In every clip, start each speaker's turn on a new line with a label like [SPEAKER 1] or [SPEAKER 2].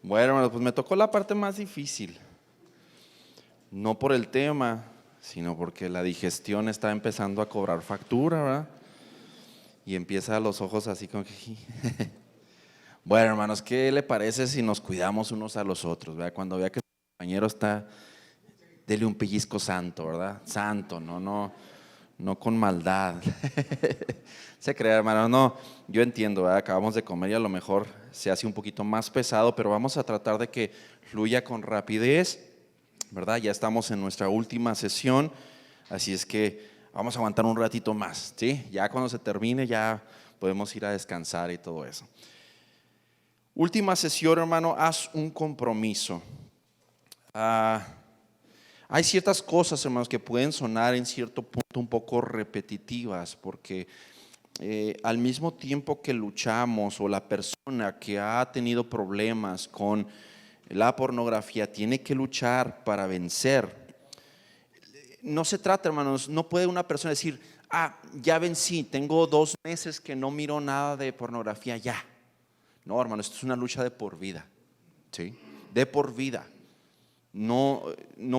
[SPEAKER 1] Bueno, hermanos, pues me tocó la parte más difícil. No por el tema, sino porque la digestión está empezando a cobrar factura, ¿verdad? Y empieza los ojos así como que… Bueno, hermanos, ¿qué le parece si nos cuidamos unos a los otros, ¿verdad? Cuando vea que su compañero está, dele un pellizco santo, ¿verdad? Santo, no con maldad. Se crea, hermano, no, yo entiendo, ¿verdad? Acabamos de comer y a lo mejor se hace un poquito más pesado, pero vamos a tratar de que fluya con rapidez, ¿verdad? Ya estamos en nuestra última sesión, así es que vamos a aguantar un ratito más, ¿sí? Ya cuando se termine ya podemos ir a descansar y todo eso. Última sesión, hermano, haz un compromiso. Hay ciertas cosas, hermanos, que pueden sonar en cierto punto un poco repetitivas, porque al mismo tiempo que luchamos, o la persona que ha tenido problemas con la pornografía tiene que luchar para vencer. No se trata, hermanos, no puede una persona decir, ya vencí, tengo 2 meses que no miro nada de pornografía, ya. No, hermano, esto es una lucha de por vida, ¿sí? De por vida. No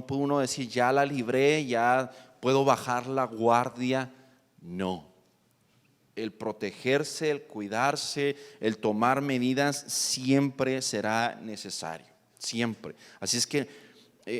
[SPEAKER 1] puede uno decir, ya la libré, ya puedo bajar la guardia. No. El protegerse, el cuidarse, el tomar medidas siempre será necesario, siempre. Así es que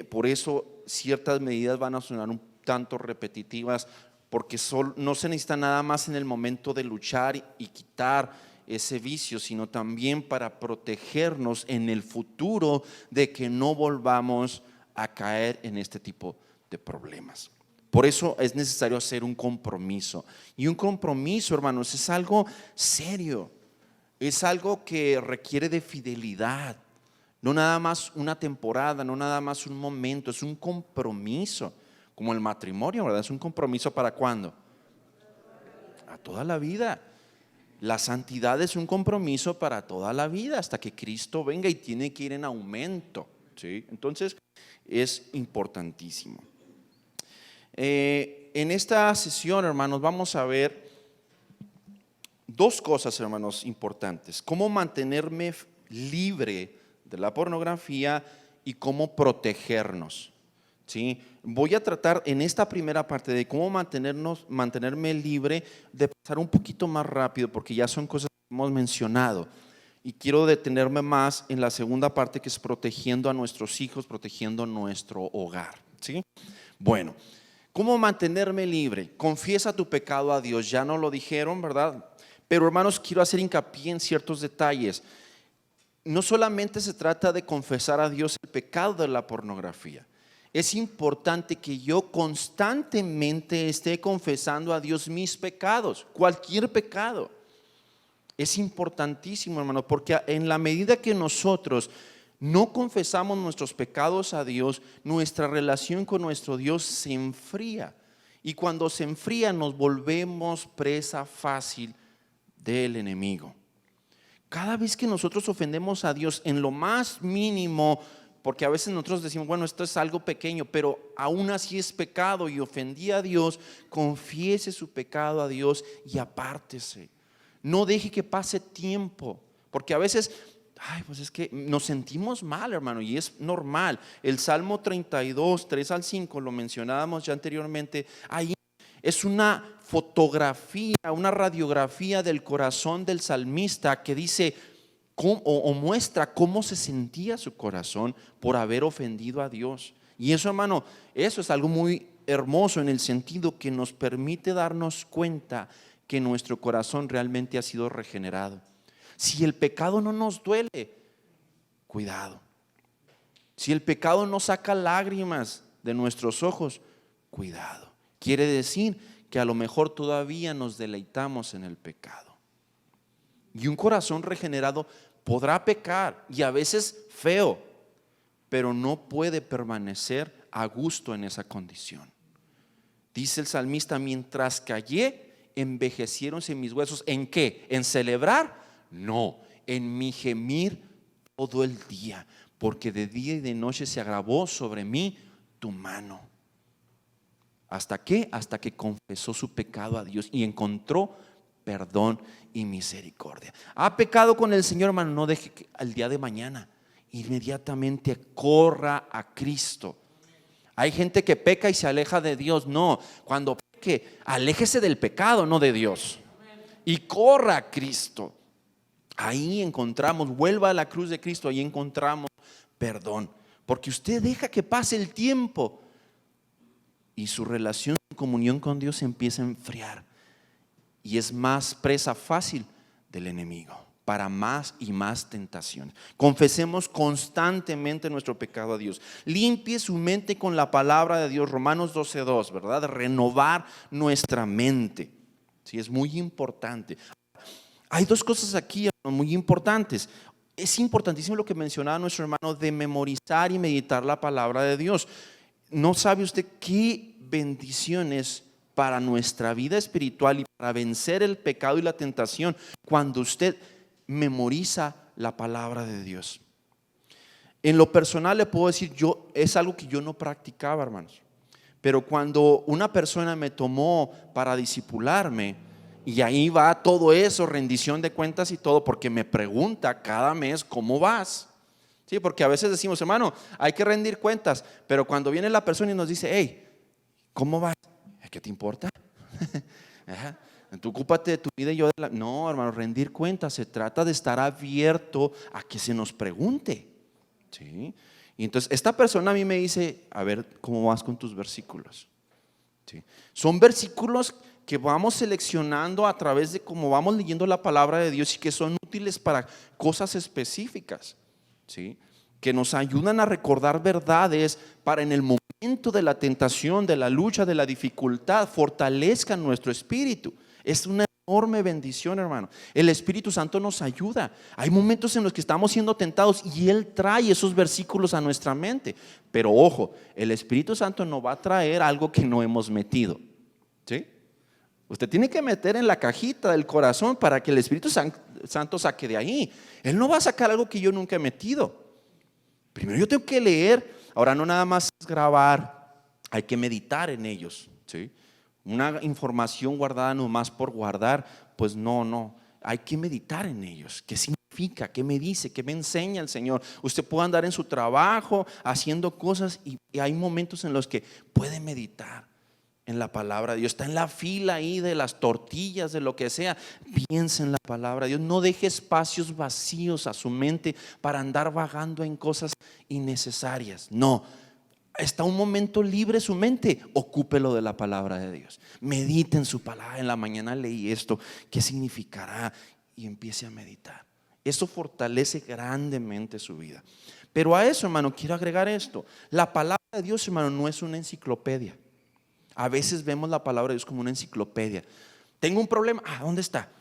[SPEAKER 1] por eso ciertas medidas van a sonar un tanto repetitivas, porque no se necesita nada más en el momento de luchar y quitar ese vicio, sino también para protegernos en el futuro de que no volvamos a caer en este tipo de problemas. Por eso es necesario hacer un compromiso. Y un compromiso, hermanos, es algo serio. Es algo que requiere de fidelidad. No nada más una temporada, no nada más un momento, es un compromiso. Como el matrimonio, ¿verdad? Es un compromiso ¿para cuándo? A toda la vida. La santidad es un compromiso para toda la vida, hasta que Cristo venga, y tiene que ir en aumento, ¿sí? Entonces es importantísimo. En esta sesión, hermanos, vamos a ver 2 cosas, hermanos, importantes: cómo mantenerme libre de la pornografía y cómo protegernos, ¿sí? Voy a tratar en esta primera parte de cómo mantenerme libre, de pasar un poquito más rápido, porque ya son cosas que hemos mencionado, y quiero detenerme más en la segunda parte, que es protegiendo a nuestros hijos, protegiendo nuestro hogar, ¿sí? Bueno, ¿cómo mantenerme libre? Confiesa tu pecado a Dios. Ya no lo dijeron, ¿verdad? Pero, hermanos, quiero hacer hincapié en ciertos detalles. No solamente se trata de confesar a Dios el pecado de la pornografía. Es importante que yo constantemente esté confesando a Dios mis pecados, cualquier pecado. Es importantísimo, hermano, porque en la medida que nosotros no confesamos nuestros pecados a Dios, nuestra relación con nuestro Dios se enfría. Y cuando se enfría, nos volvemos presa fácil del enemigo. Cada vez que nosotros ofendemos a Dios en lo más mínimo, porque a veces nosotros decimos, bueno, esto es algo pequeño, pero aún así es pecado y ofendí a Dios, confiese su pecado a Dios y apártese. No deje que pase tiempo, porque a veces, pues es que nos sentimos mal, hermano, y es normal. El Salmo 32, 3 al 5, lo mencionábamos ya anteriormente. Ahí es una fotografía, una radiografía del corazón del salmista, que dice o muestra cómo se sentía su corazón por haber ofendido a Dios. Y eso, hermano, eso es algo muy hermoso, en el sentido que nos permite darnos cuenta que nuestro corazón realmente ha sido regenerado. Si el pecado no nos duele, cuidado. Si el pecado no saca lágrimas de nuestros ojos, cuidado. Quiere decir que a lo mejor todavía nos deleitamos en el pecado. Y un corazón regenerado podrá pecar, y a veces feo, pero no puede permanecer a gusto en esa condición. Dice el salmista, mientras callé, envejeciéronse mis huesos. ¿En qué? ¿En celebrar? No, en mi gemir todo el día, porque de día y de noche se agravó sobre mí tu mano. ¿Hasta qué? Hasta que confesó su pecado a Dios y encontró perdón y misericordia. ¿Ha pecado con el Señor, hermano? No deje que al día de mañana inmediatamente corra a Cristo. Hay gente que peca y se aleja de Dios. No, cuando peque, aléjese del pecado, no de Dios. Y corra a Cristo. Ahí encontramos, vuelva a la cruz de Cristo, ahí encontramos perdón. Porque usted deja que pase el tiempo y su relación en comunión con Dios se empieza a enfriar. Y es más presa fácil del enemigo para más y más tentaciones. Confesemos constantemente nuestro pecado a Dios. Limpie su mente con la palabra de Dios. Romanos 12:2, ¿verdad? Renovar nuestra mente. Sí, es muy importante. Hay dos cosas aquí muy importantes. Es importantísimo lo que mencionaba nuestro hermano de memorizar y meditar la palabra de Dios. ¿No sabe usted qué bendiciones para nuestra vida espiritual y para vencer el pecado y la tentación cuando usted memoriza la palabra de Dios? En lo personal le puedo decir, es algo que yo no practicaba, hermanos. Pero cuando una persona me tomó para discipularme, y ahí va todo eso, rendición de cuentas y todo, porque me pregunta cada mes cómo vas. Sí, porque a veces decimos, hermano, hay que rendir cuentas, pero cuando viene la persona y nos dice, hey, ¿cómo vas? ¿Qué te importa? Ajá. Tú ocúpate de tu vida y yo de la... No, hermano, rendir cuentas se trata de estar abierto a que se nos pregunte. ¿Sí? Y entonces esta persona a mí me dice, a ver, ¿cómo vas con tus versículos? ¿Sí? Son versículos que vamos seleccionando a través de cómo vamos leyendo la palabra de Dios y que son útiles para cosas específicas, ¿sí? Que nos ayudan a recordar verdades para en el momento de la tentación, de la lucha, de la dificultad, fortalezcan nuestro espíritu. Es una enorme bendición, hermano. El Espíritu Santo nos ayuda. Hay momentos en los que estamos siendo tentados y Él trae esos versículos a nuestra mente. Pero ojo, el Espíritu Santo no va a traer algo que no hemos metido, ¿sí? Usted tiene que meter en la cajita del corazón para que el Espíritu Santo saque de ahí. Él no va a sacar algo que yo nunca he metido. Primero yo tengo que leer. Ahora no nada más es grabar, hay que meditar en ellos, ¿sí? Una información guardada nomás por guardar, pues no. Hay que meditar en ellos. ¿Qué significa? ¿Qué me dice? ¿Qué me enseña el Señor? Usted puede andar en su trabajo haciendo cosas y hay momentos en los que puede meditar en la palabra de Dios. Está en la fila ahí de las tortillas, de lo que sea. Piensa en la palabra de Dios. No deje espacios vacíos a su mente para andar vagando en cosas innecesarias. No. Está un momento libre su mente, ocúpelo de la palabra de Dios. Medite en su palabra. En la mañana leí esto, ¿qué significará? Y empiece a meditar. Eso fortalece grandemente su vida. Pero a eso, hermano, quiero agregar esto. La palabra de Dios, hermano, no es una enciclopedia. A veces vemos la palabra de Dios como una enciclopedia. Tengo un problema, ¿dónde está?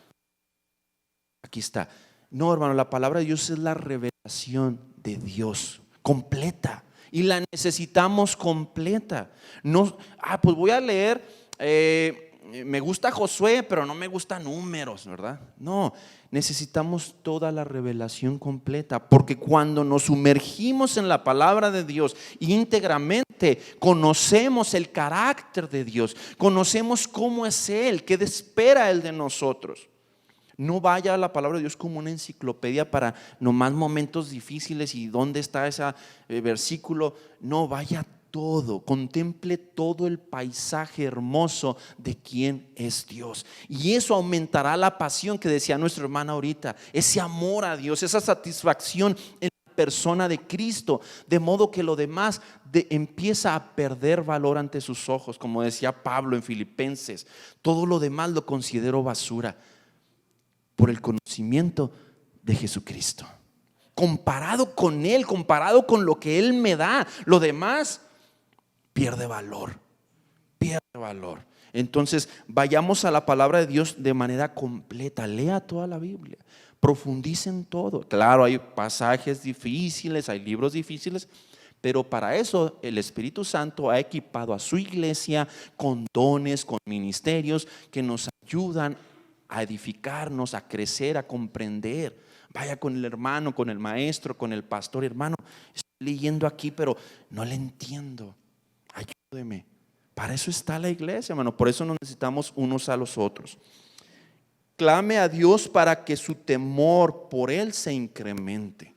[SPEAKER 1] Aquí está. No, hermano, la palabra de Dios es la revelación de Dios completa y la necesitamos completa. No, pues voy a leer, me gusta Josué, pero no me gusta Números, ¿verdad? No, necesitamos toda la revelación completa, porque cuando nos sumergimos en la palabra de Dios íntegramente, conocemos el carácter de Dios, conocemos cómo es Él, qué espera Él de nosotros. No vaya a la palabra de Dios como una enciclopedia para nomás momentos difíciles y dónde está ese versículo. No, vaya todo, contemple todo el paisaje hermoso de quién es Dios. Y eso aumentará la pasión que decía nuestra hermana ahorita, ese amor a Dios, esa satisfacción en la persona de Cristo, de modo que lo demás empieza a perder valor ante sus ojos, como decía Pablo en Filipenses. Todo lo demás lo considero basura por el conocimiento de Jesucristo. Comparado con Él, comparado con lo que Él me da, lo demás pierde valor, pierde valor. Entonces vayamos a la palabra de Dios de manera completa. Lea toda la Biblia, profundice en todo. Claro, hay pasajes difíciles, hay libros difíciles, pero para eso el Espíritu Santo ha equipado a su iglesia con dones, con ministerios que nos ayudan a edificarnos, a crecer, a comprender. Vaya con el hermano, con el maestro, con el pastor. Hermano, estoy leyendo aquí, pero no le entiendo. Ayúdeme. Para eso está la iglesia, hermano. Por eso nos necesitamos unos a los otros. Clame a Dios para que su temor por Él se incremente.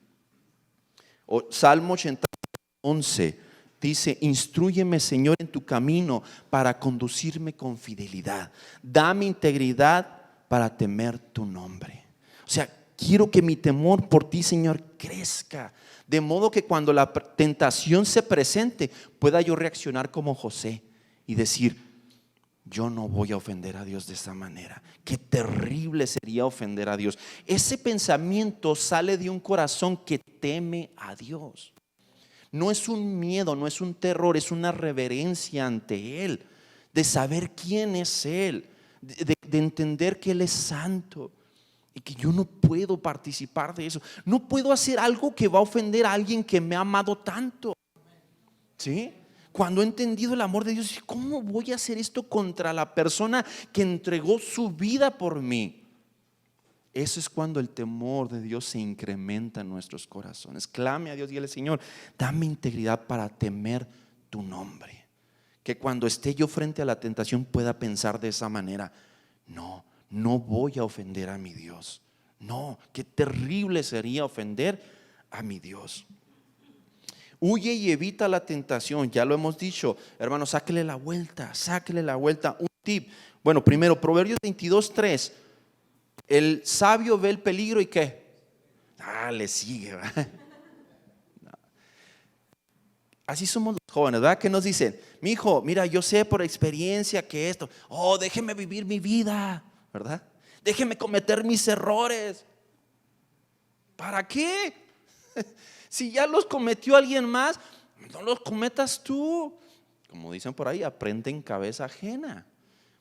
[SPEAKER 1] O Salmo 80:11 dice: instrúyeme, Señor, en tu camino para conducirme con fidelidad. Dame integridad para temer tu nombre. O sea, quiero que mi temor por ti, Señor, crezca, de modo que cuando la tentación se presente pueda yo reaccionar como José y decir: yo no voy a ofender a Dios de esa manera. Qué terrible sería ofender a Dios. Ese pensamiento sale de un corazón que teme a Dios. No es un miedo, no es un terror, es una reverencia ante Él, de saber quién es Él, de entender que Él es santo y que yo no puedo participar de eso. No puedo hacer algo que va a ofender a alguien que me ha amado tanto. ¿Sí? Cuando he entendido el amor de Dios, ¿cómo voy a hacer esto contra la persona que entregó su vida por mí? Eso es cuando el temor de Dios se incrementa en nuestros corazones. Clame a Dios y dile: Señor, dame integridad para temer tu nombre. Que cuando esté yo frente a la tentación pueda pensar de esa manera: no, no voy a ofender a mi Dios. No, qué terrible sería ofender a mi Dios. Huye y evita la tentación, ya lo hemos dicho, hermano, sáquele la vuelta, sáquele la vuelta. Un tip, bueno, primero, Proverbios 22:3, el sabio ve el peligro y ¿qué? Le sigue, ¿verdad? Así somos los jóvenes, ¿verdad? ¿Qué nos dicen? Mi hijo, mira, yo sé por experiencia que esto, déjeme vivir mi vida, ¿verdad? Déjeme cometer mis errores. ¿Para qué? Si ya los cometió alguien más, no los cometas tú. Como dicen por ahí, aprende en cabeza ajena.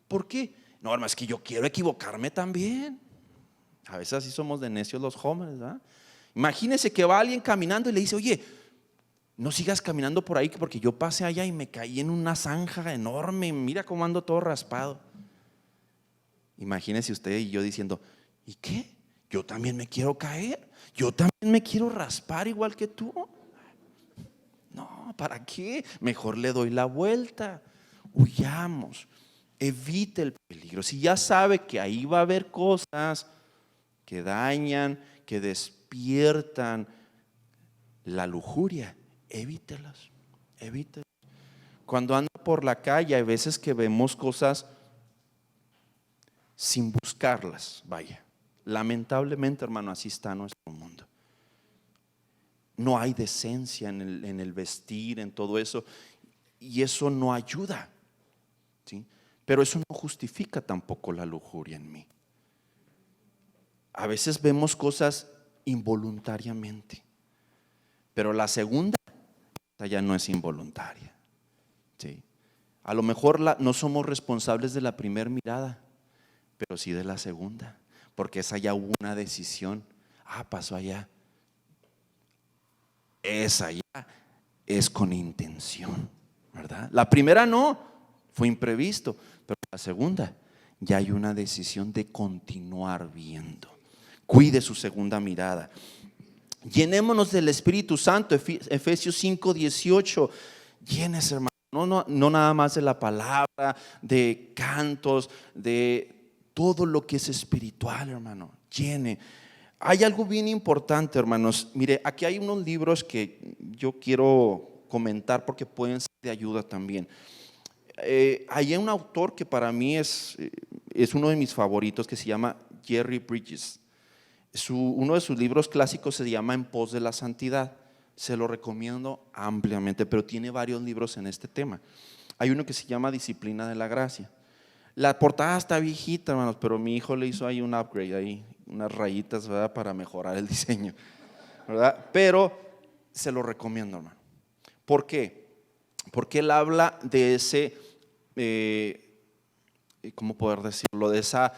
[SPEAKER 1] ¿Por qué? No, hermano, es que yo quiero equivocarme también. A veces así somos de necios los jóvenes, ¿verdad? Imagínese que va alguien caminando y le dice: oye, no sigas caminando por ahí, porque yo pasé allá y me caí en una zanja enorme, mira cómo ando todo raspado. Imagínese usted y yo diciendo: ¿y qué? Yo también me quiero caer, yo también me quiero raspar igual que tú. No, ¿para qué? Mejor le doy la vuelta. Huyamos, evite el peligro. Si ya sabe que ahí va a haber cosas que dañan, que despiertan la lujuria, evítelas, evítelas. Cuando anda por la calle hay veces que vemos cosas sin buscarlas, vaya. Lamentablemente, hermano, así está nuestro mundo. No hay decencia en el vestir, en todo eso, y eso no ayuda, ¿sí? Pero eso no justifica tampoco la lujuria en mí. A veces vemos cosas involuntariamente, pero la segunda ya no es involuntaria, ¿sí? A lo mejor no somos responsables de la primera mirada, pero sí de la segunda, porque esa ya hubo una decisión. Pasó allá. Esa ya es con intención, ¿verdad? La primera no, fue imprevisto, pero la segunda ya hay una decisión de continuar viendo. Cuide su segunda mirada. Llenémonos del Espíritu Santo, Efesios 5:18. Llenes, hermano, no nada más de la palabra, de cantos, de todo lo que es espiritual, hermano. Llene. Hay algo bien importante, hermanos. Mire, aquí hay unos libros que yo quiero comentar porque pueden ser de ayuda también. Hay un autor que para mí es uno de mis favoritos, que se llama Jerry Bridges. Uno de sus libros clásicos se llama En pos de la santidad. Se lo recomiendo ampliamente, pero tiene varios libros en este tema. Hay uno que se llama Disciplina de la Gracia. La portada está viejita, hermanos, pero mi hijo le hizo ahí un upgrade, ahí, unas rayitas, ¿verdad?, para mejorar el diseño, ¿verdad? Pero se lo recomiendo, hermano. ¿Por qué? Porque él habla de ese, ¿cómo poder decirlo? De esa,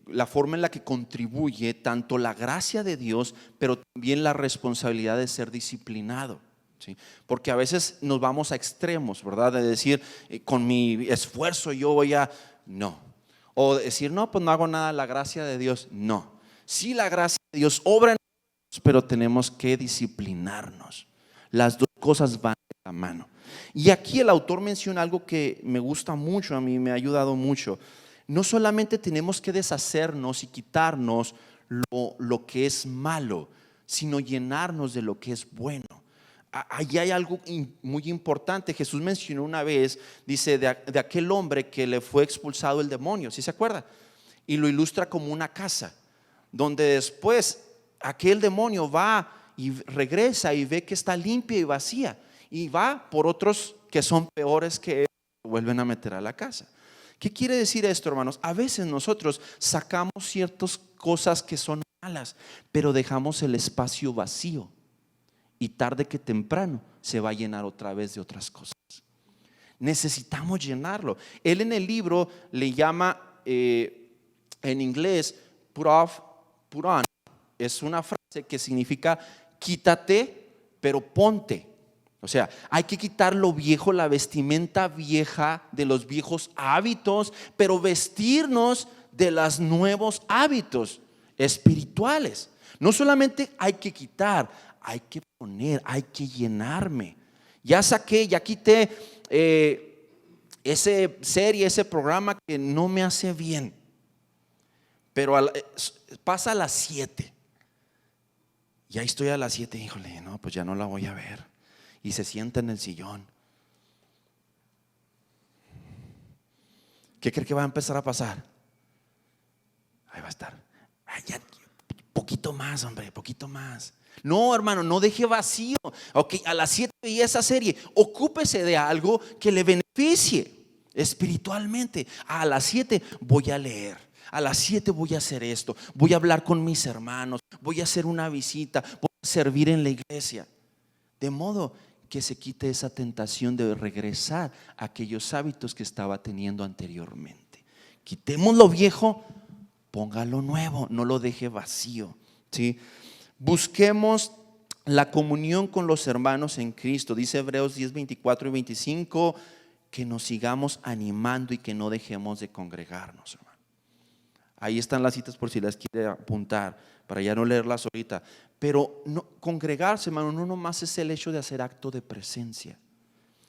[SPEAKER 1] la forma en la que contribuye tanto la gracia de Dios, pero también la responsabilidad de ser disciplinado. ¿Sí? Porque a veces nos vamos a extremos, ¿verdad? De decir, con mi esfuerzo yo voy a... No. O decir, no, pues no hago nada, la gracia de Dios. No. Sí, la gracia de Dios obra en nosotros, pero tenemos que disciplinarnos. Las dos cosas van de la mano. Y aquí el autor menciona algo que me gusta mucho, a mí me ha ayudado mucho. No solamente tenemos que deshacernos y quitarnos lo que es malo, sino llenarnos de lo que es bueno. Allí hay algo muy importante. Jesús mencionó una vez, dice, de aquel hombre que le fue expulsado el demonio, ¿sí se acuerda? Y lo ilustra como una casa, donde después aquel demonio va y regresa y ve que está limpia y vacía, y va por otros que son peores que él, lo vuelven a meter a la casa. ¿Qué quiere decir esto, hermanos? A veces nosotros sacamos ciertas cosas que son malas, pero dejamos el espacio vacío, y tarde que temprano se va a llenar otra vez de otras cosas. Necesitamos llenarlo. Él en el libro le llama en inglés put on. Es una frase que significa quítate pero ponte. O sea, hay que quitar lo viejo, la vestimenta vieja de los viejos hábitos, pero vestirnos de los nuevos hábitos espirituales. No solamente hay que quitar, hay que poner, hay que llenarme. Ya saqué, ya quité ese serie, ese programa que no me hace bien, pero pasa a las 7. Y ahí estoy a las 7, híjole, no, pues ya no la voy a ver. Y se sienta en el sillón. ¿Qué cree que va a empezar a pasar? Ahí va a estar. Ay, ya, poquito más, hombre, poquito más. No, hermano, no deje vacío. Ok, a las 7 veía esa serie. Ocúpese de algo que le beneficie espiritualmente. A las 7 voy a leer. A las 7 voy a hacer esto. Voy a hablar con mis hermanos. Voy a hacer una visita. Voy a servir en la iglesia. De modo que se quite esa tentación de regresar a aquellos hábitos que estaba teniendo anteriormente. Quitemos lo viejo, ponga lo nuevo, no lo deje vacío, ¿sí? Busquemos la comunión con los hermanos en Cristo. Dice Hebreos 10, 24 y 25, que nos sigamos animando y que no dejemos de congregarnos, hermano. Ahí están las citas por si las quiere apuntar, para ya no leerlas ahorita. Pero no, congregarse, hermano, no nomás es el hecho de hacer acto de presencia.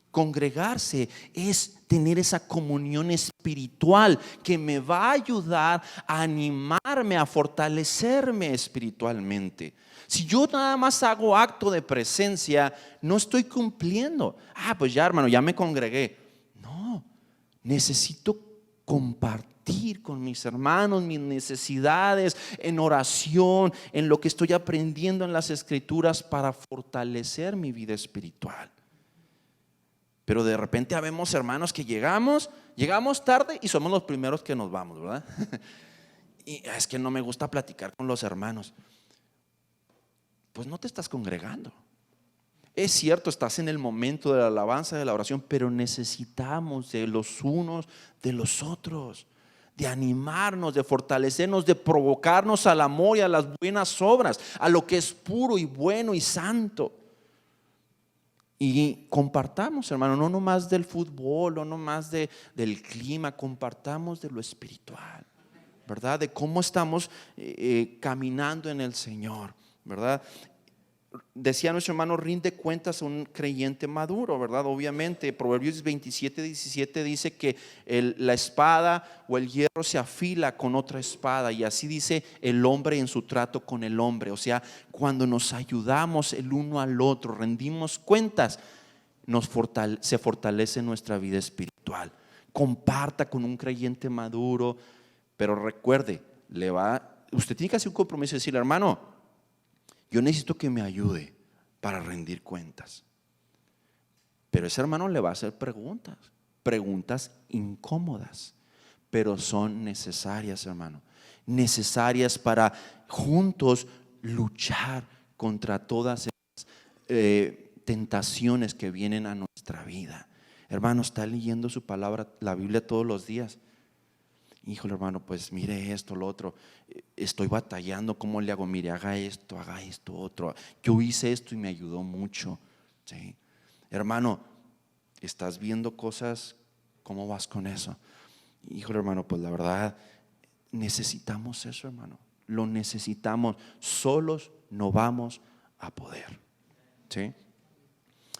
[SPEAKER 1] Congregarse es tener esa comunión espiritual que me va a ayudar a animarme, a fortalecerme espiritualmente. Si yo nada más hago acto de presencia, no estoy cumpliendo. Pues ya, hermano, ya me congregué. No, necesito compartir con mis hermanos mis necesidades en oración, en lo que estoy aprendiendo en las escrituras para fortalecer mi vida espiritual. Pero de repente habemos hermanos que llegamos tarde y somos los primeros que nos vamos, ¿verdad? Y es que no me gusta platicar con los hermanos. Pues no te estás congregando. Es cierto, estás en el momento de la alabanza, de la oración, pero necesitamos de los unos de los otros, de animarnos, de fortalecernos, de provocarnos al amor y a las buenas obras, a lo que es puro y bueno y santo. Y compartamos, hermano, no nomás del fútbol, no nomás del clima, compartamos de lo espiritual, ¿verdad? De cómo estamos caminando en el Señor, ¿verdad? Decía nuestro hermano, rinde cuentas a un creyente maduro, ¿verdad? Obviamente, Proverbios 27, 17 dice que la espada o el hierro se afila con otra espada, y así dice el hombre en su trato con el hombre. O sea, cuando nos ayudamos el uno al otro, rendimos cuentas, se fortalece nuestra vida espiritual. Comparta con un creyente maduro, pero recuerde, usted tiene que hacer un compromiso y decirle, hermano, yo necesito que me ayude para rendir cuentas. Pero ese hermano le va a hacer preguntas incómodas, pero son necesarias, hermano. Necesarias para juntos luchar contra todas esas tentaciones que vienen a nuestra vida. Hermano, está leyendo su palabra, la Biblia, todos los días. Híjole, hermano, pues mire esto, lo otro. Estoy batallando, ¿cómo le hago? Mire, haga esto, otro. Yo hice esto y me ayudó mucho, ¿sí? Hermano, ¿estás viendo cosas? ¿Cómo vas con eso? Híjole, hermano, pues la verdad, necesitamos eso, hermano. Lo necesitamos. Solos no vamos a poder, ¿sí?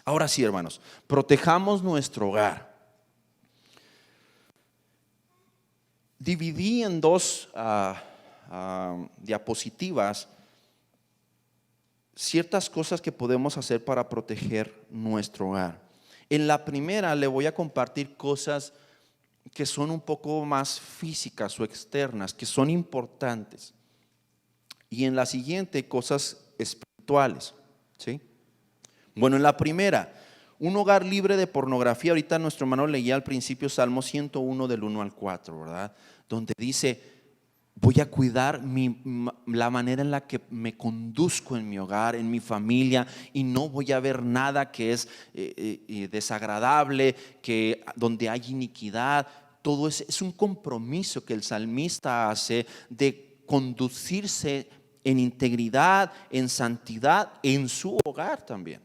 [SPEAKER 1] Ahora sí, hermanos, protejamos nuestro hogar. Dividí en dos diapositivas ciertas cosas que podemos hacer para proteger nuestro hogar. En la primera le voy a compartir cosas que son un poco más físicas o externas, que son importantes. Y en la siguiente, cosas espirituales, ¿sí? Bueno, en la primera, un hogar libre de pornografía. Ahorita nuestro hermano leía al principio Salmo 101 del 1 al 4, ¿verdad? Donde dice: voy a cuidar la manera en la que me conduzco en mi hogar, en mi familia, y no voy a ver nada que es desagradable, que donde hay iniquidad. Todo es un compromiso que el salmista hace de conducirse en integridad, en santidad, en su hogar también.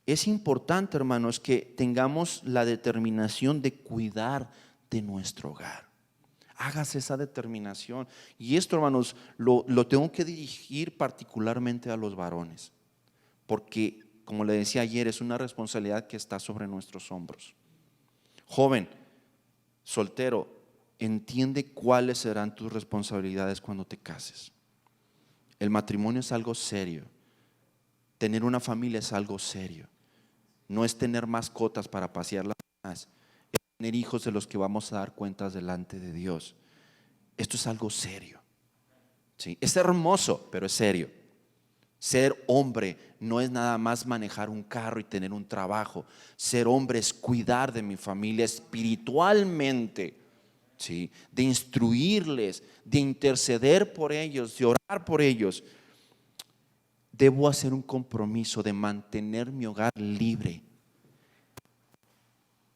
[SPEAKER 1] Es importante, hermanos, que tengamos la determinación de cuidar de nuestro hogar. Hágase esa determinación. Y esto, hermanos, lo tengo que dirigir particularmente a los varones, porque, como le decía ayer, es una responsabilidad que está sobre nuestros hombros. Joven, soltero, entiende cuáles serán tus responsabilidades cuando te cases. El matrimonio es algo serio. Tener una familia es algo serio. No es tener mascotas para pasearlas más. Es tener hijos de los que vamos a dar cuentas delante de Dios. Esto es algo serio, ¿sí? Es hermoso, pero es serio. Ser hombre no es nada más manejar un carro y tener un trabajo. Ser hombre es cuidar de mi familia espiritualmente, ¿sí? De instruirles, de interceder por ellos, de orar por ellos. Debo hacer un compromiso de mantener mi hogar libre.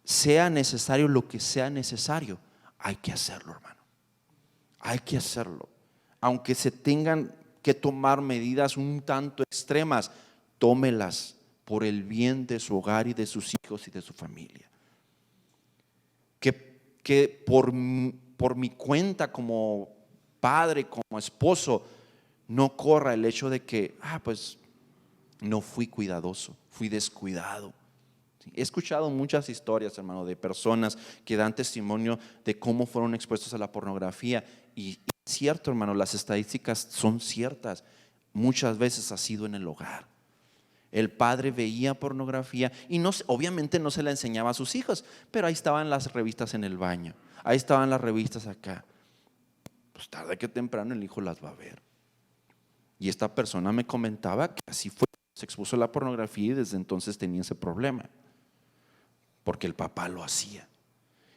[SPEAKER 1] Sea necesario lo que sea necesario, hay que hacerlo, hermano. Hay que hacerlo. Aunque se tengan que tomar medidas un tanto extremas, tómelas por el bien de su hogar y de sus hijos y de su familia. Que por mi cuenta como padre, como esposo, no corra el hecho de que, pues no fui cuidadoso, fui descuidado. He escuchado muchas historias, hermano, de personas que dan testimonio de cómo fueron expuestos a la pornografía. Y es cierto, hermano, las estadísticas son ciertas. Muchas veces ha sido en el hogar. El padre veía pornografía y obviamente no se la enseñaba a sus hijos, pero ahí estaban las revistas en el baño, ahí estaban las revistas acá. Pues tarde que temprano el hijo las va a ver. Y esta persona me comentaba que así fue, se expuso a la pornografía y desde entonces tenía ese problema, porque el papá lo hacía.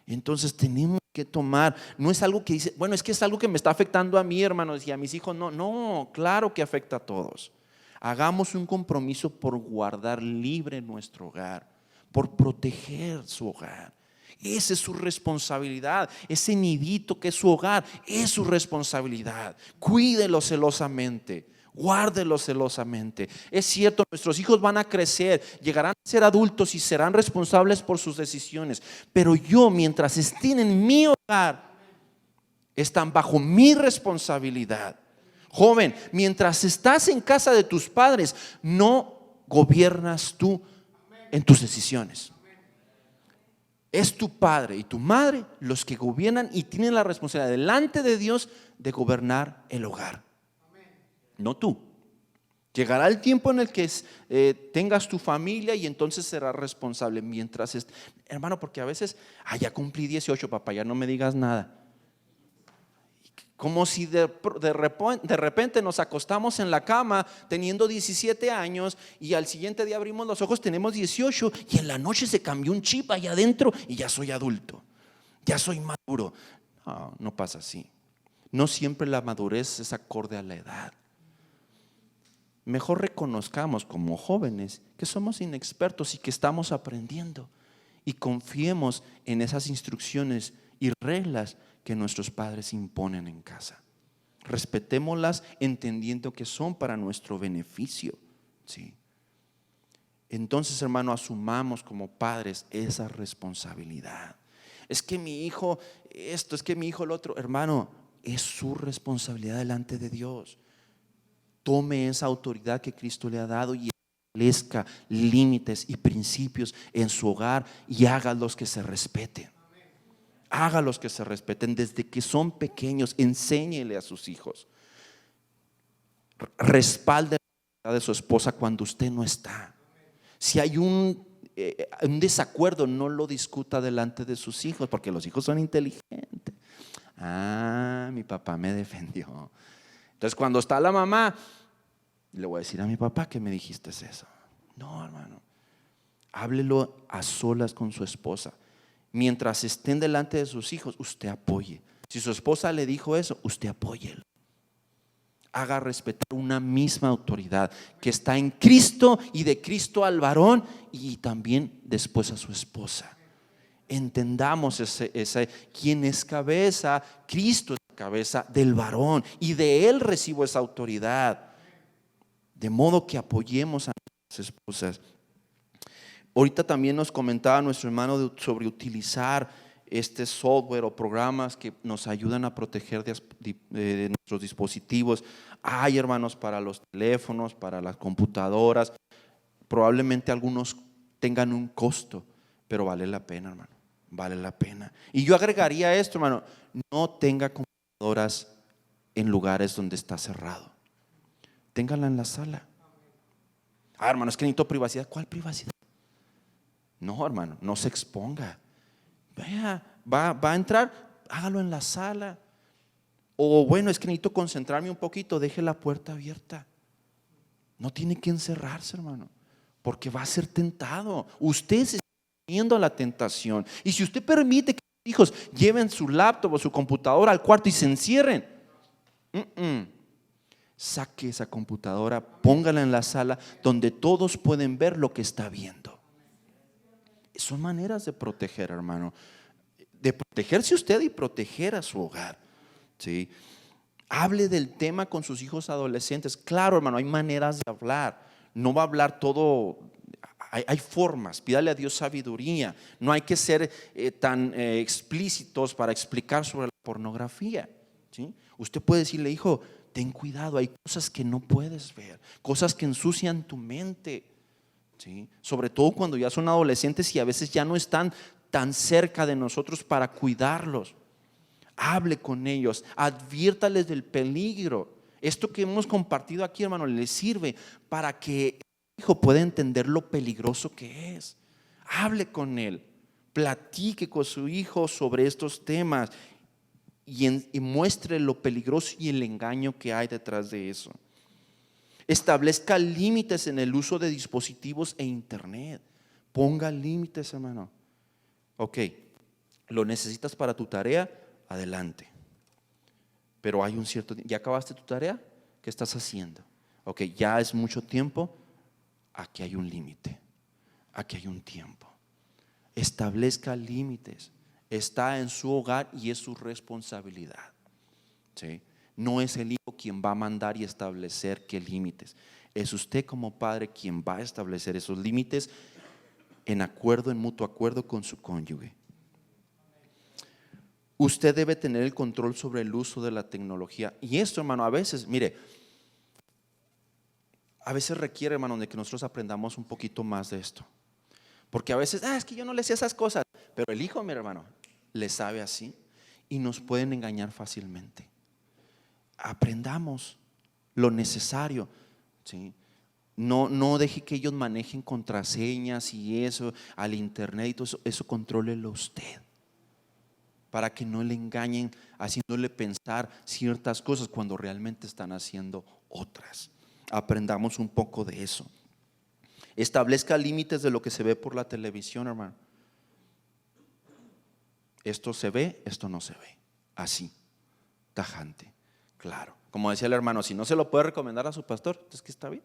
[SPEAKER 1] Entonces tenemos que tomar, no es algo que dice, bueno, es que es algo que me está afectando a mí, hermanos, y a mis hijos. No, claro que afecta a todos. Hagamos un compromiso por guardar libre nuestro hogar, por proteger su hogar. Esa es su responsabilidad. Ese nidito que es su hogar es su responsabilidad. Cuídelo celosamente, guárdelo celosamente. Es cierto, nuestros hijos van a crecer, llegarán a ser adultos y serán responsables por sus decisiones, pero mientras estén en mi hogar, están bajo mi responsabilidad. Joven, mientras estás en casa de tus padres, no gobiernas tú en tus decisiones. Es tu padre y tu madre los que gobiernan y tienen la responsabilidad delante de Dios de gobernar el hogar, no tú. Llegará el tiempo en el que tengas tu familia y entonces serás responsable. Mientras hermano, porque a veces, ya cumplí 18, papá, ya no me digas nada. Como si de repente nos acostamos en la cama teniendo 17 años y al siguiente día abrimos los ojos, tenemos 18 y en la noche se cambió un chip allá adentro y ya soy adulto, ya soy maduro. No pasa así. No siempre la madurez es acorde a la edad. Mejor reconozcamos como jóvenes que somos inexpertos y que estamos aprendiendo y confiemos en esas instrucciones y reglas que nuestros padres imponen en casa. Respetémoslas entendiendo que son para nuestro beneficio, ¿sí? Entonces, hermano, asumamos como padres esa responsabilidad. Es que mi hijo esto, es que mi hijo lo otro. Hermano, es su responsabilidad delante de Dios. Tome esa autoridad que Cristo le ha dado y establezca límites y principios en su hogar y hágalos que se respeten. Hágalos que se respeten desde que son pequeños. Enséñele a sus hijos. Respalde de su esposa cuando usted no está. Si hay un desacuerdo, no lo discuta delante de sus hijos, porque los hijos son inteligentes. Ah, mi papá me defendió. Entonces cuando está la mamá, le voy a decir a mi papá que me dijiste eso. No, hermano, háblelo a solas con su esposa. Mientras estén delante de sus hijos, usted apoye. Si su esposa le dijo eso, usted apóyelo. Haga respetar una misma autoridad que está en Cristo, y de Cristo al varón y también después a su esposa. Entendamos quién es cabeza. Cristo es cabeza del varón y de él recibo esa autoridad. De modo que apoyemos a nuestras esposas. Ahorita también nos comentaba nuestro hermano sobre utilizar este software o programas que nos ayudan a proteger de nuestros dispositivos. Hay, hermanos, para los teléfonos, para las computadoras. Probablemente algunos tengan un costo, pero vale la pena, hermano. Vale la pena. Y yo agregaría esto, hermano: no tenga computadoras en lugares donde está cerrado. Téngala en la sala. Hermano, es que necesito privacidad. ¿Cuál privacidad? No, hermano, no se exponga. Vea, va a entrar, hágalo en la sala. O bueno, es que necesito concentrarme un poquito, deje la puerta abierta. No tiene que encerrarse, hermano, porque va a ser tentado. Usted se está exponiendo a la tentación. Y si usted permite que sus hijos lleven su laptop o su computadora al cuarto y se encierren, saque esa computadora, póngala en la sala donde todos pueden ver lo que está viendo. Son maneras de proteger, hermano, de protegerse usted y proteger a su hogar, ¿sí? Hable del tema con sus hijos adolescentes. Claro, hermano, hay maneras de hablar. No va a hablar todo. Hay formas. Pídale a Dios sabiduría. No hay que ser tan explícitos para explicar sobre la pornografía, ¿sí? Usted puede decirle: hijo, ten cuidado, hay cosas que no puedes ver, cosas que ensucian tu mente, ¿sí? Sobre todo cuando ya son adolescentes y a veces ya no están tan cerca de nosotros para cuidarlos. Hable con ellos, adviértales del peligro. Esto que hemos compartido aquí, hermano, les sirve para que el hijo pueda entender lo peligroso que es. Hable con él, platique con su hijo sobre estos temas y muestre lo peligroso y el engaño que hay detrás de eso. Establezca límites en el uso de dispositivos e internet. Ponga límites, hermano. Ok, lo necesitas para tu tarea, adelante. Pero hay un cierto tiempo. ¿Ya acabaste tu tarea? ¿Qué estás haciendo? Ok, ya es mucho tiempo. Aquí hay un límite. Aquí hay un tiempo. Establezca límites. Está en su hogar y es su responsabilidad, ¿sí? No es el hijo quien va a mandar y establecer qué límites. Es usted como padre quien va a establecer esos límites en mutuo acuerdo con su cónyuge. Usted debe tener el control sobre el uso de la tecnología. Y esto, hermano, a veces, mire, a veces requiere, hermano, de que nosotros aprendamos un poquito más de esto. Porque a veces, es que yo no le sé esas cosas. Pero el hijo, mi hermano, le sabe así y nos pueden engañar fácilmente. Aprendamos lo necesario, ¿sí? No deje que ellos manejen contraseñas y eso al internet y todo eso. Eso contrólelo usted, para que no le engañen haciéndole pensar ciertas cosas cuando realmente están haciendo otras. Aprendamos un poco de eso. Establezca límites de lo que se ve por la televisión, hermano. Esto se ve, esto no se ve. Así, tajante, claro. Como decía el hermano, si no se lo puede recomendar a su pastor, entonces que está bien.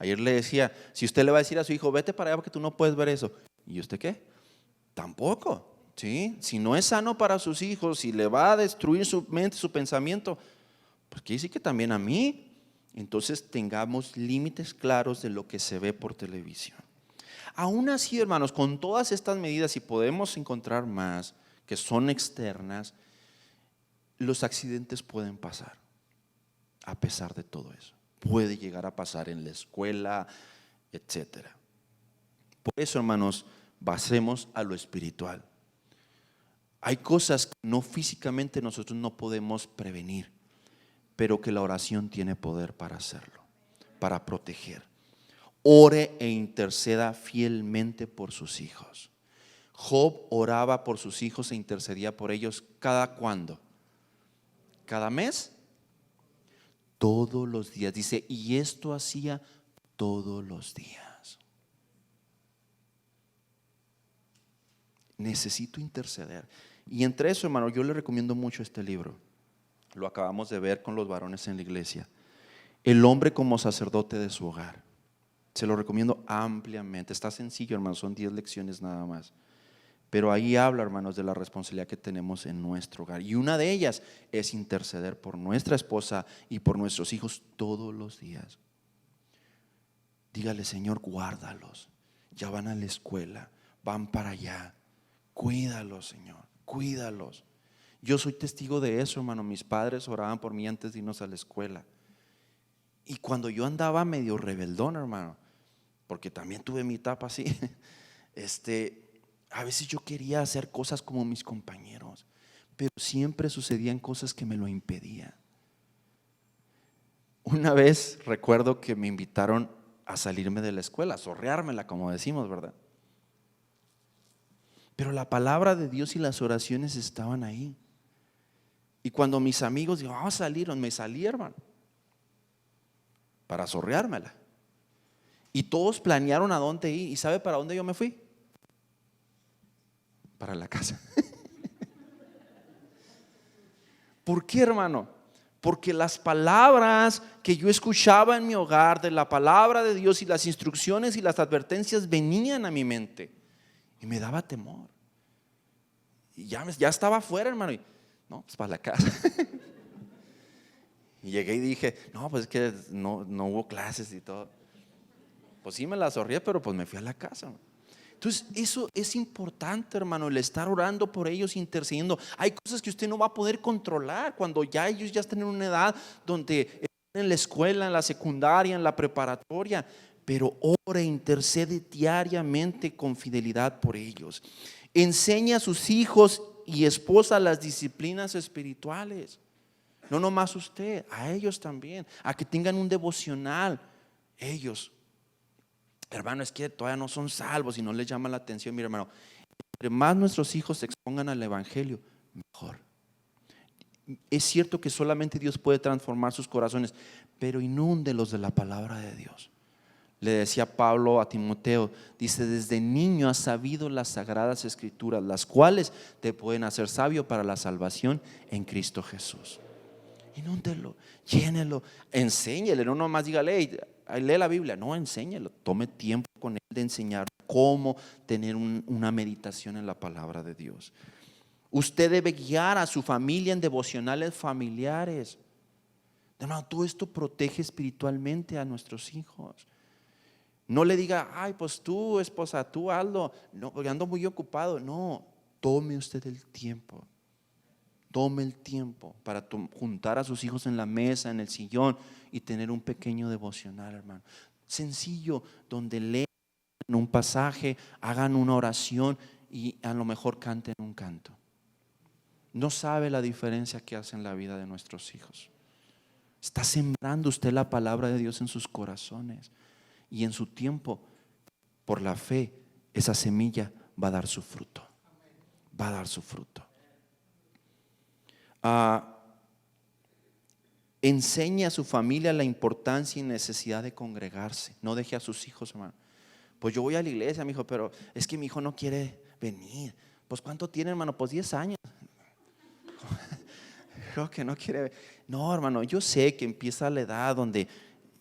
[SPEAKER 1] Ayer le decía, si usted le va a decir a su hijo: vete para allá porque tú no puedes ver eso, ¿y usted qué? Tampoco, ¿sí? Si no es sano para sus hijos, si le va a destruir su mente, su pensamiento, pues quiere decir que también a mí. Entonces tengamos límites claros de lo que se ve por televisión. Aún así, hermanos, con todas estas medidas, y podemos encontrar más que son externas, los accidentes pueden pasar. A pesar de todo eso, puede llegar a pasar en la escuela, etcétera. Por eso, hermanos, basemos a lo espiritual. Hay cosas que no físicamente nosotros no podemos prevenir, pero que la oración tiene poder para hacerlo. para proteger. Ore e interceda fielmente por sus hijos. Job oraba por sus hijos e intercedía por ellos. ¿Cada cuándo? ¿Cada mes? Todos los días. Dice, y esto hacía todos los días. Necesito interceder. Y entre eso, hermano, yo le recomiendo mucho este libro. Lo acabamos de ver con los varones en la iglesia. El hombre como sacerdote de su hogar. Se lo recomiendo ampliamente. Está sencillo, hermano, son 10 lecciones nada más. Pero ahí habla, hermanos, de la responsabilidad que tenemos en nuestro hogar. Y una de ellas es interceder por nuestra esposa y por nuestros hijos todos los días. Dígale, Señor, guárdalos. Ya van a la escuela, van para allá. Cuídalos, Señor, cuídalos. Yo soy testigo de eso, hermano. Mis padres oraban por mí antes de irnos a la escuela. Y cuando yo andaba medio rebeldón, hermano, porque también tuve mi etapa así, a veces yo quería hacer cosas como mis compañeros, pero siempre sucedían cosas que me lo impedían. Una vez recuerdo que me invitaron a salirme de la escuela, a zorreármela, como decimos, ¿verdad? Pero la palabra de Dios y las oraciones estaban ahí. Y cuando mis amigos dijeron, vamos a salir, me salí, hermano, para zorreármela. Y todos planearon a dónde ir. ¿Y sabe para dónde yo me fui? Para la casa. ¿Por qué, hermano? Porque las palabras que yo escuchaba en mi hogar, de la palabra de Dios y las instrucciones y las advertencias venían a mi mente y me daba temor. Y ya estaba afuera, hermano. Y, no, pues para la casa. Y llegué y dije, no, pues es que no hubo clases y todo. Pues sí me la zorré, pero pues me fui a la casa. Entonces eso es importante, hermano, el estar orando por ellos, intercediendo. Hay cosas que usted no va a poder controlar cuando ya ellos ya están en una edad donde están en la escuela, en la secundaria, en la preparatoria. Pero ore, intercede diariamente con fidelidad por ellos. Enseña a sus hijos y esposa las disciplinas espirituales. No nomás usted, a ellos también, a que tengan un devocional. Ellos, hermano, es que todavía no son salvos y no les llama la atención. Mira, hermano, entre más nuestros hijos se expongan al evangelio, mejor. Es cierto que solamente Dios puede transformar sus corazones, pero inúndelos de la palabra de Dios. Le decía Pablo a Timoteo, dice, desde niño has sabido las sagradas escrituras, las cuales te pueden hacer sabio para la salvación en Cristo Jesús. Inúndelo, llénelo, enséñele, no nomás dígale, hey, lee la Biblia, no, enséñelo, tome tiempo con él de enseñar cómo tener una meditación en la palabra de Dios. Usted debe guiar a su familia en devocionales familiares. Hermano, todo esto protege espiritualmente a nuestros hijos. No le diga, ay, pues tú, esposa, tú hazlo, no, porque ando muy ocupado. No, tome usted el tiempo. Tome el tiempo para juntar a sus hijos en la mesa, en el sillón y tener un pequeño devocional, hermano. Sencillo, donde lean un pasaje, hagan una oración y a lo mejor canten un canto. No sabe la diferencia que hace en la vida de nuestros hijos. Está sembrando usted la palabra de Dios en sus corazones y en su tiempo, por la fe, esa semilla va a dar su fruto. Va a dar su fruto. Enseña a su familia la importancia y necesidad de congregarse. No deje a sus hijos, hermano. Pues yo voy a la iglesia, mi hijo, pero es que mi hijo no quiere venir. Pues ¿cuánto tiene, hermano? Pues 10 años. Creo que no quiere. No, hermano, yo sé que empieza la edad donde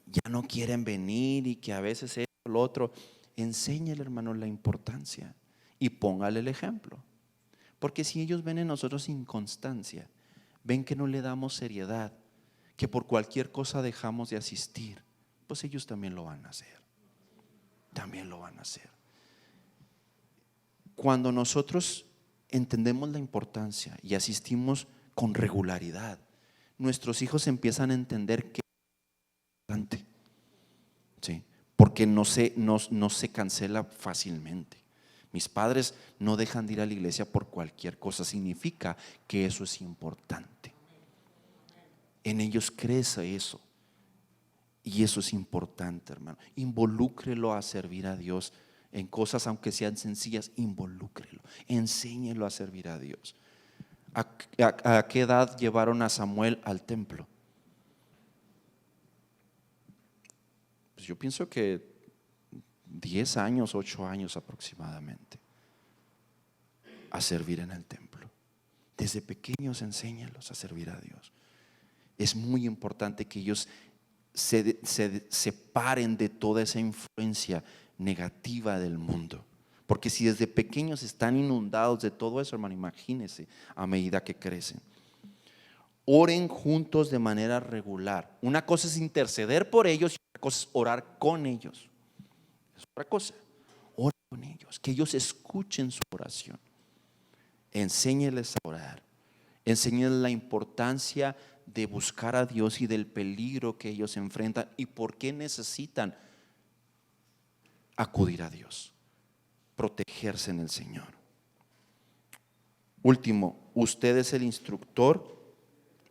[SPEAKER 1] ya no quieren venir y que a veces esto, lo otro. Enséñale, hermano, la importancia y póngale el ejemplo. Porque si ellos ven en nosotros inconstancia, ven que no le damos seriedad, que por cualquier cosa dejamos de asistir, pues ellos también lo van a hacer. También lo van a hacer. Cuando nosotros entendemos la importancia y asistimos con regularidad, nuestros hijos empiezan a entender que es importante, ¿sí? Porque no se cancela fácilmente. Mis padres no dejan de ir a la iglesia por cualquier cosa, significa que eso es importante. En ellos crece eso Y eso es importante, hermano. Involúcrelo a servir a Dios en cosas, aunque sean sencillas, involúcrelo. Enséñelo a servir a Dios. ¿A qué edad llevaron a Samuel al templo? Pues yo pienso que 10 años, 8 años aproximadamente, a servir en el templo. Desde pequeños enséñalos a servir a Dios. Es muy importante que ellos se separen de toda esa influencia negativa del mundo. Porque si desde pequeños están inundados de todo eso, hermano, imagínense a medida que crecen. Oren juntos de manera regular. Una cosa es interceder por ellos y otra cosa es orar con ellos. Es otra cosa. Oren con ellos, que ellos escuchen su oración. Enséñeles a orar. Enséñeles la importancia de buscar a Dios y del peligro que ellos enfrentan y por qué necesitan acudir a Dios, protegerse en el Señor. Último, usted es el instructor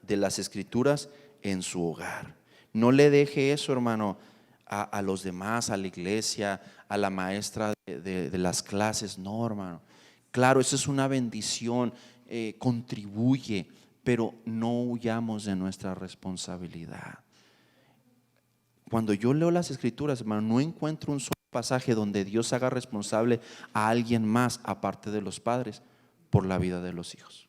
[SPEAKER 1] de las Escrituras en su hogar. No le deje eso, hermano, a los demás, a la iglesia, a la maestra de las clases. No, hermano. Claro, eso es una bendición, contribuye, pero no huyamos de nuestra responsabilidad. Cuando yo leo las Escrituras, hermano, no encuentro un solo pasaje donde Dios haga responsable a alguien más aparte de los padres por la vida de los hijos.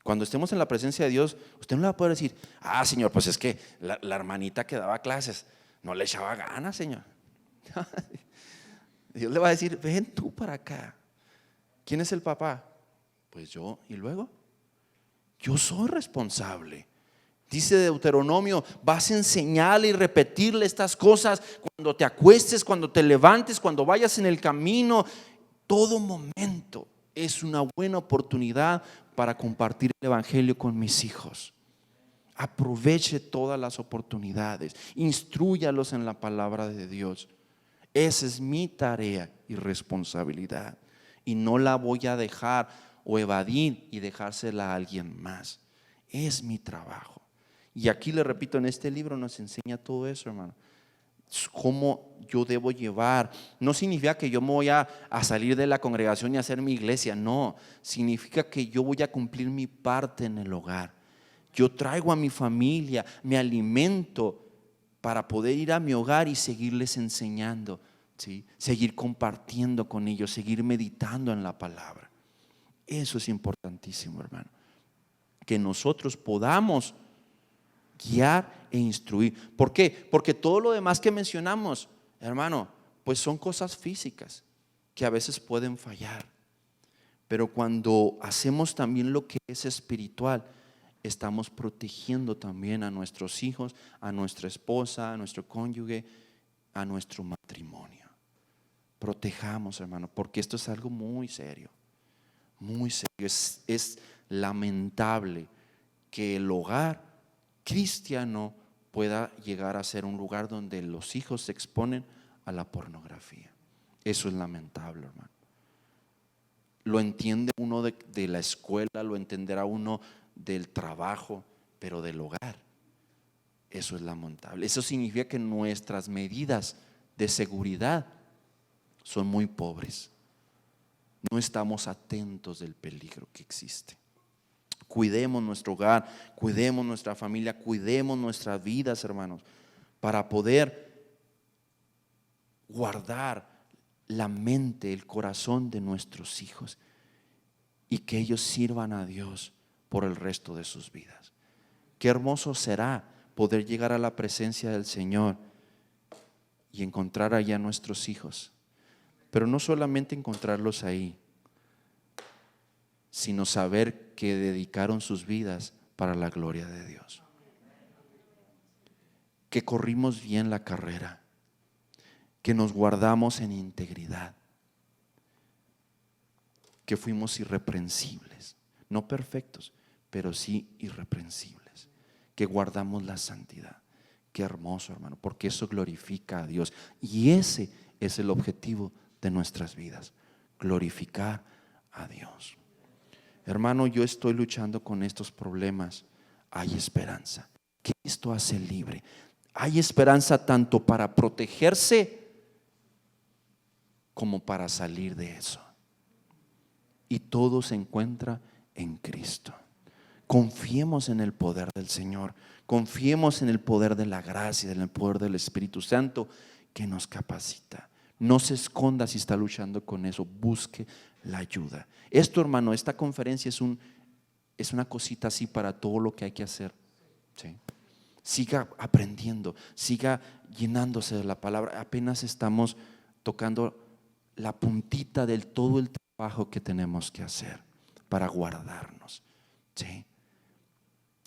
[SPEAKER 1] Cuando estemos en la presencia de Dios, usted no le va a poder decir: ah, Señor, pues es que la hermanita que daba clases no le echaba ganas, Señor. Dios le va a decir: ven tú para acá. ¿Quién es el papá? Pues yo. ¿Y luego? Yo soy responsable. Dice Deuteronomio: vas a enseñarle y repetirle estas cosas cuando te acuestes, cuando te levantes, cuando vayas en el camino. Todo momento es una buena oportunidad para compartir el evangelio con mis hijos. Aproveche todas las oportunidades, instrúyalos en la palabra de Dios. Esa es mi tarea y responsabilidad, y no la voy a dejar o evadir y dejársela a alguien más. Es mi trabajo. Y aquí le repito, en este libro nos enseña todo eso, hermano. Cómo yo debo llevar. No significa que yo me voy a salir de la congregación y hacer mi iglesia. No, significa que yo voy a cumplir mi parte en el hogar. Yo traigo a mi familia, me alimento para poder ir a mi hogar y seguirles enseñando, ¿sí? Seguir compartiendo con ellos, seguir meditando en la palabra. Eso es importantísimo, hermano. Que nosotros podamos guiar e instruir. ¿Por qué? Porque todo lo demás que mencionamos, hermano, pues son cosas físicas que a veces pueden fallar. Pero cuando hacemos también lo que es espiritual, estamos protegiendo también a nuestros hijos, a nuestra esposa, a nuestro cónyuge, a nuestro matrimonio. Protejamos, hermano, porque esto es algo muy serio, muy serio. Es lamentable que el hogar cristiano pueda llegar a ser un lugar donde los hijos se exponen a la pornografía. Eso es lamentable, hermano. Lo entiende uno de la escuela, lo entenderá uno del trabajo, pero del hogar, eso es lamentable. Eso significa que nuestras medidas de seguridad son muy pobres. No estamos atentos del peligro que existe. Cuidemos nuestro hogar, cuidemos nuestra familia, cuidemos nuestras vidas, hermanos, para poder guardar la mente, el corazón de nuestros hijos y que ellos sirvan a Dios por el resto de sus vidas. Qué hermoso será poder llegar a la presencia del Señor y encontrar allá a nuestros hijos, pero no solamente encontrarlos ahí, sino saber que dedicaron sus vidas para la gloria de Dios, que corrimos bien la carrera, que nos guardamos en integridad, que fuimos irreprensibles, no perfectos, pero sí irreprensibles, que guardamos la santidad. Qué hermoso, hermano, porque eso glorifica a Dios, y ese es el objetivo de nuestras vidas, glorificar a Dios. Hermano, yo estoy luchando con estos problemas. Hay esperanza. Cristo hace libre. Hay esperanza tanto para protegerse como para salir de eso. Y todo se encuentra en Cristo. Confiemos en el poder del Señor. Confiemos en el poder de la gracia, en el poder del Espíritu Santo que nos capacita. No se esconda si está luchando con eso. Busque la ayuda. Esto, hermano, esta conferencia es una cosita así para todo lo que hay que hacer. ¿Sí? Siga aprendiendo, siga llenándose de la palabra. Apenas estamos tocando la puntita del todo el trabajo que tenemos que hacer para guardarnos. ¿Sí?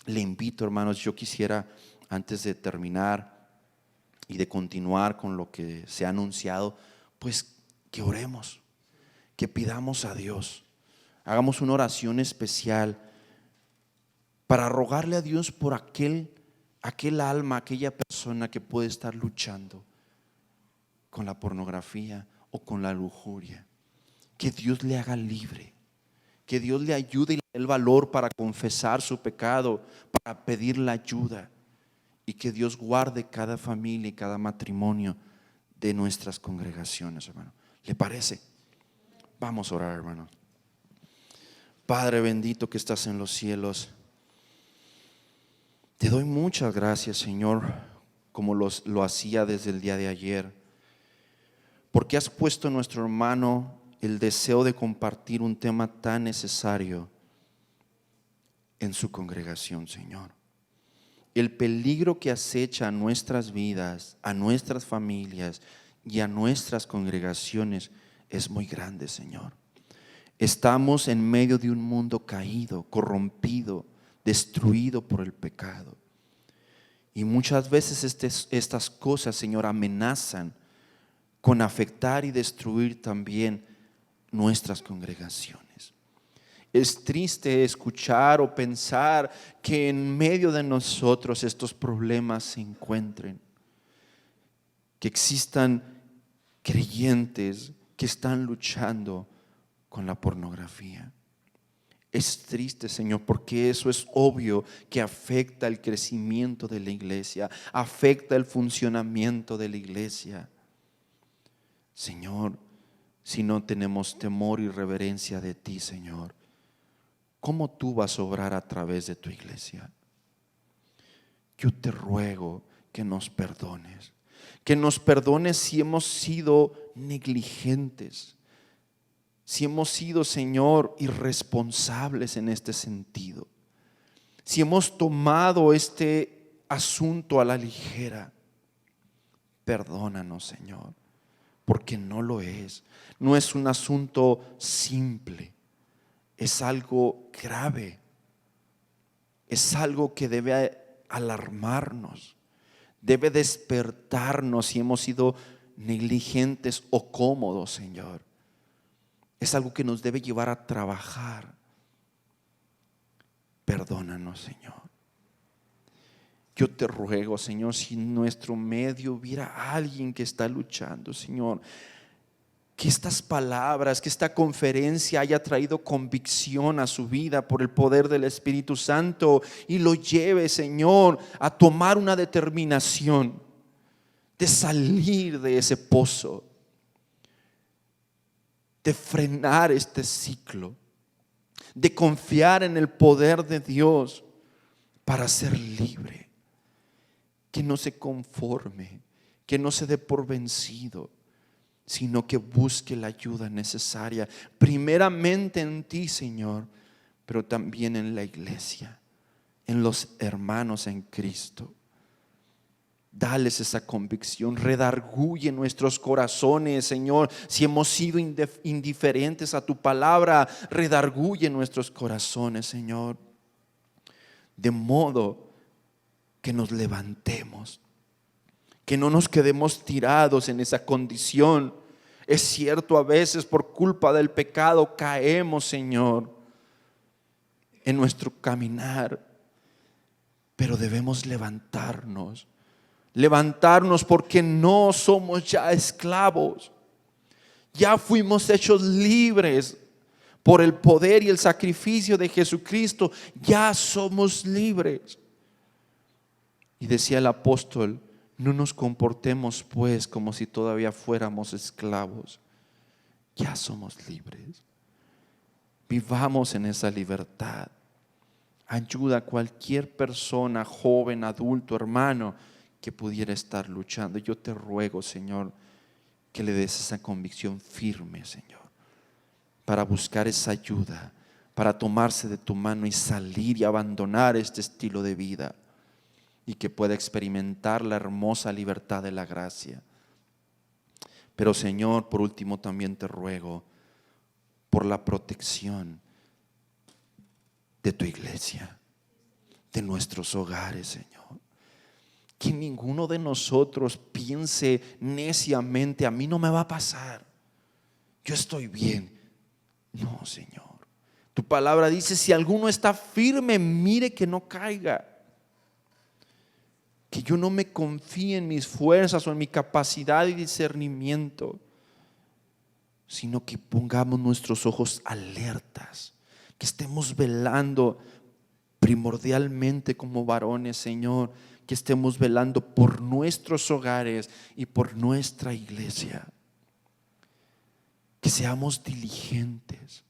[SPEAKER 1] Le invito, hermanos, yo quisiera, antes de terminar y de continuar con lo que se ha anunciado, pues que oremos, que pidamos a Dios, hagamos una oración especial para rogarle a Dios por aquel alma, aquella persona que puede estar luchando con la pornografía o con la lujuria. Que Dios le haga libre, que Dios le ayude y le dé el valor para confesar su pecado, para pedir la ayuda, y que Dios guarde cada familia y cada matrimonio de nuestras congregaciones, hermano. ¿Le parece? Vamos a orar, hermano. Padre bendito que estás en los cielos, te doy muchas gracias, Señor, como lo hacía desde el día de ayer, porque has puesto en nuestro hermano el deseo de compartir un tema tan necesario en su congregación, Señor. El peligro que acecha a nuestras vidas, a nuestras familias y a nuestras congregaciones es muy grande, Señor. Estamos en medio de un mundo caído, corrompido, destruido por el pecado. Y muchas veces estas cosas, Señor, amenazan con afectar y destruir también nuestras congregaciones. Es triste escuchar o pensar que en medio de nosotros estos problemas se encuentren, que existan creyentes que están luchando con la pornografía. Es triste, Señor, porque eso es obvio que afecta el crecimiento de la iglesia, afecta el funcionamiento de la iglesia. Señor, si no tenemos temor y reverencia de ti, Señor, ¿cómo tú vas a obrar a través de tu iglesia? Yo te ruego que nos perdones si hemos sido negligentes, si hemos sido, Señor, irresponsables en este sentido, si hemos tomado este asunto a la ligera. Perdónanos, Señor, porque no lo es. No es un asunto simple, es algo grave, es algo que debe alarmarnos, debe despertarnos si hemos sido negligentes o cómodos, Señor. Es algo que nos debe llevar a trabajar. Perdónanos, Señor. Yo te ruego, Señor, si en nuestro medio hubiera alguien que está luchando, Señor, que estas palabras, que esta conferencia haya traído convicción a su vida por el poder del Espíritu Santo y lo lleve, Señor, a tomar una determinación de salir de ese pozo, de frenar este ciclo, de confiar en el poder de Dios para ser libre. Que no se conforme, que no se dé por vencido, sino que busque la ayuda necesaria, primeramente en ti, Señor, pero también en la iglesia, en los hermanos en Cristo. Dales esa convicción, redarguye nuestros corazones, Señor. Si hemos sido indiferentes a tu palabra, redarguye nuestros corazones, Señor. De modo que nos levantemos, que no nos quedemos tirados en esa condición. Es cierto, a veces por culpa del pecado caemos, Señor, en nuestro caminar, pero debemos levantarnos porque no somos ya esclavos, ya fuimos hechos libres por el poder y el sacrificio de Jesucristo, ya somos libres. Y decía el apóstol: no nos comportemos pues como si todavía fuéramos esclavos. Ya somos libres. Vivamos en esa libertad. Ayuda a cualquier persona, joven, adulto, hermano, que pudiera estar luchando. Yo te ruego, Señor, que le des esa convicción firme, Señor, para buscar esa ayuda, para tomarse de tu mano y salir y abandonar este estilo de vida, y que pueda experimentar la hermosa libertad de la gracia. Pero, Señor, por último también te ruego por la protección de tu iglesia, de nuestros hogares, Señor. Que ninguno de nosotros piense neciamente: a mí no me va a pasar, yo estoy bien. No, Señor. Tu palabra dice: si alguno está firme, mire que no caiga. Que yo no me confíe en mis fuerzas o en mi capacidad y discernimiento, sino que pongamos nuestros ojos alertas, que estemos velando primordialmente como varones, Señor, que estemos velando por nuestros hogares y por nuestra iglesia. Que seamos diligentes,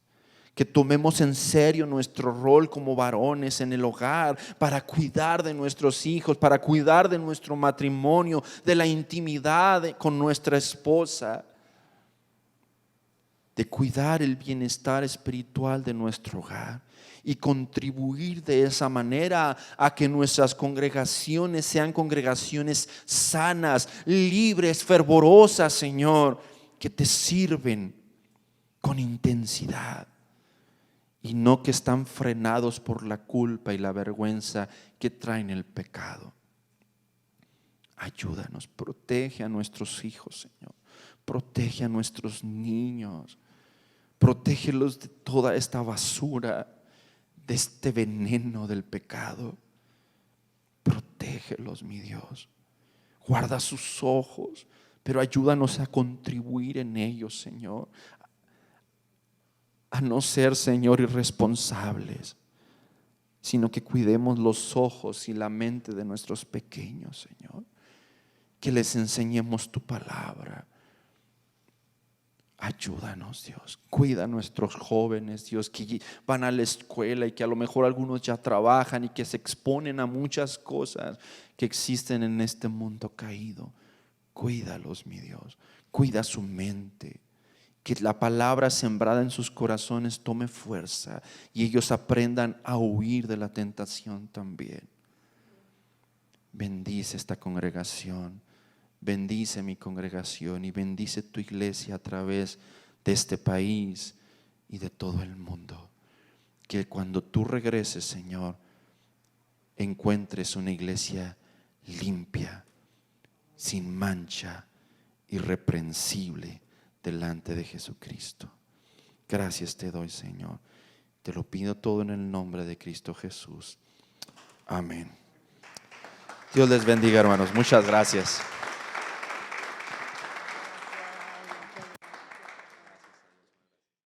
[SPEAKER 1] que tomemos en serio nuestro rol como varones en el hogar, para cuidar de nuestros hijos, para cuidar de nuestro matrimonio, de la intimidad con nuestra esposa, de cuidar el bienestar espiritual de nuestro hogar y contribuir de esa manera a que nuestras congregaciones sean congregaciones sanas, libres, fervorosas, Señor, que te sirven con intensidad, y no que están frenados por la culpa y la vergüenza que traen el pecado. Ayúdanos, protege a nuestros hijos, Señor. Protege a nuestros niños. Protégelos de toda esta basura, de este veneno del pecado. Protégelos, mi Dios. Guarda sus ojos, pero ayúdanos a contribuir en ellos, Señor. A no ser, Señor, irresponsables, sino que cuidemos los ojos y la mente de nuestros pequeños, Señor. Que les enseñemos tu palabra. Ayúdanos, Dios. Cuida a nuestros jóvenes, Dios, que van a la escuela y que a lo mejor algunos ya trabajan y que se exponen a muchas cosas que existen en este mundo caído. Cuídalos, mi Dios. Cuida su mente. Que la palabra sembrada en sus corazones tome fuerza y ellos aprendan a huir de la tentación también. Bendice esta congregación, bendice mi congregación y bendice tu iglesia a través de este país y de todo el mundo. Que cuando tú regreses, Señor, encuentres una iglesia limpia, sin mancha, irreprensible delante de Jesucristo. Gracias te doy, Señor. Te lo pido todo en el nombre de Cristo Jesús. Amén. Dios les bendiga, hermanos. Muchas gracias.